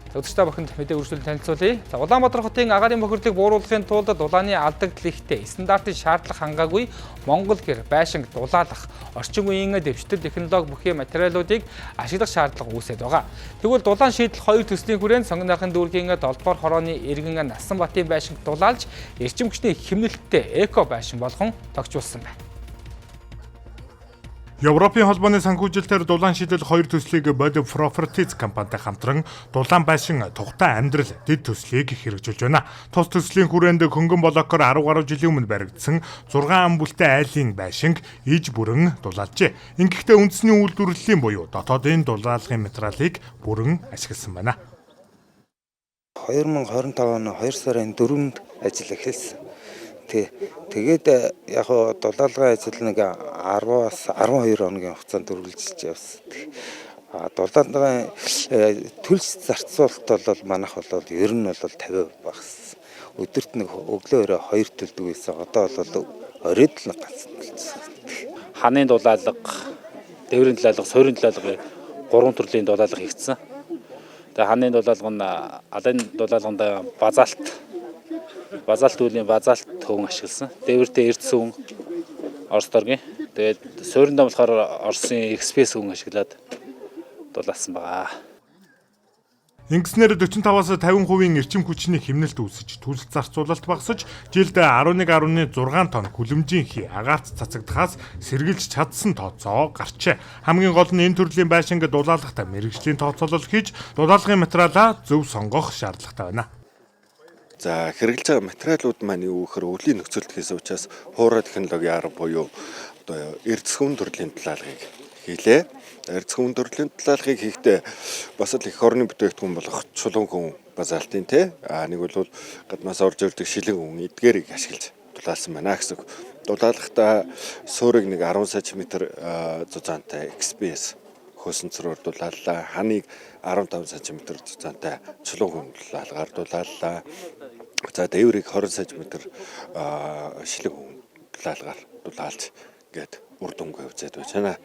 Өдөртөө бохинд мэдээ үргэлжлүүлэн танилцуулъя. За Улаанбаатар хотын агаарын бохирдлыг бууруулахын тулд дулааны алдагдал ихтэй, стандартын шаардлага хангаагүй Монгол гэр байшинг дулаалах, орчин үеийн дэвшил технологи бүхий материалуудыг ашиглах шаардлага үүсээд байгаа. Тэгвэл дулаан шийдэл 2 төслийн хүрээнд Сонгоныхын дүүргийн 7-р хорооны иргэн Насанбатын байшинг дулаалж, эрчим хүчний хэмнэлттэй эко байшин болгон тогтжуулсан байна. Европын холбооны санхүүжилтээр дулаан шийдэл 2 төслийг Body Properties компанитай хамтран дулаан байшин тухтай амьдрал дэд төслийг хэрэгжүүлж байна. Тус төслийн хүрээнд хөнгөн блокоор 10 гаруй жилийн өмнө баригдсан 6 ам бүлтэй айлын байшинг иж бүрэн дулаалжээ. Ингэхдээ үндэсний үйлдвэрлэлийн буюу дотоодын дулаалгын материалыг бүрэн ашигласан байна. 2025 оны 2 сарын 4-нд ажил эхэлсэн. Тэгээд яг дулаалгын ажил нэг 10-аас 12 хоногийн хугацаанд үргэлжилж явсан. Дулаалгын төлс зарцуулалт бол манайх бол ер нь бол 50% багассан. Өдөрт нэг өглөө 2 төлдөг байсан. Одоо бол оройд л ганцлсан. Ханы дулаалга, дээврийн дулаалга, суурийн дулаалга 3 төрлийн дулаалга хийгдсэн. Тэгээ ханы дулаалга нь алын дулаалганд базалт үеийн базалт төвөн ашигласан. Дээвэртэй эрдэс үн Орос доргийн. Тэгээд суурьндаа болохоор Оросын экспресс үн ашиглаад дулаалсан байгаа. Ингэснээр 45-аас 50% эрчим хүчний хэмнэлт үүсэж, төлс зарцуулалт багасж, жилд 11.6 тонн хүлэмжийн хий агаарт цацагдахаас сэргийлж чадсан тооцоо гарчээ. Хамгийн гол нь энэ төрлийн байшинг дулаалгатай мэргэжлийн тооцоолол хийж, дулаалгын материалаа зөв сонгох шаардлагатай байна. За хэрэглэж байгаа материалууд маань юу гэхээр өвлийн нөхцөлд хийсэн учраас хуурай технологийн арга буюу одоо эрдэсгүн төрлийн дулаалгыг хийлээ. Эрдэсгүн төрлийн дулаалгыг хийхдээ бас л их орны бүтээгдэхүүн болох чулуун хүн базалтын нэг бол гаднаас орж ирдэг шилэн хүн эдгээрийг ашиглаж дулаалсан байна гэсэн. Дулаалгахтаа суурийг нэг 10 см зузаантай XPS хөөсөнцрөөр дулааллаа. Ханыг 15 см зузаантай чулуун хүн дулаалгаар дулааллаа. За дээврийг 20 см шилэн хүн дулаалгаар дулаалж гээд үр дүнгээ үзээд байна.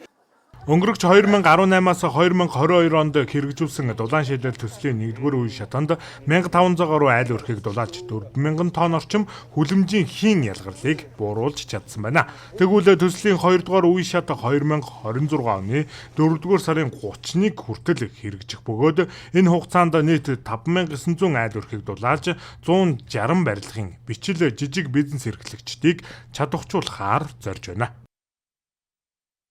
Өнгөрөгч 2018-аас 2022 онд хэрэгжүүлсэн дулаан шийдэл төслийн 1-р үе шатанд 1500 гаруй айл өрхийг дулаалж 4000 тонн орчим хүлэмжийн хийн ялгарлыг бууруулж чадсан байна. Тэгвэл төслийн 2-р үе шат 2026 оны 4-р сарын 31 хүртэл хэрэгжих бөгөөд энэ хугацаанд нийт 5900 айл өрхийг дулаалж 160 барилгын бичил жижиг бизнес эрхлэгчдийг чадварчуулахаар зорж байна.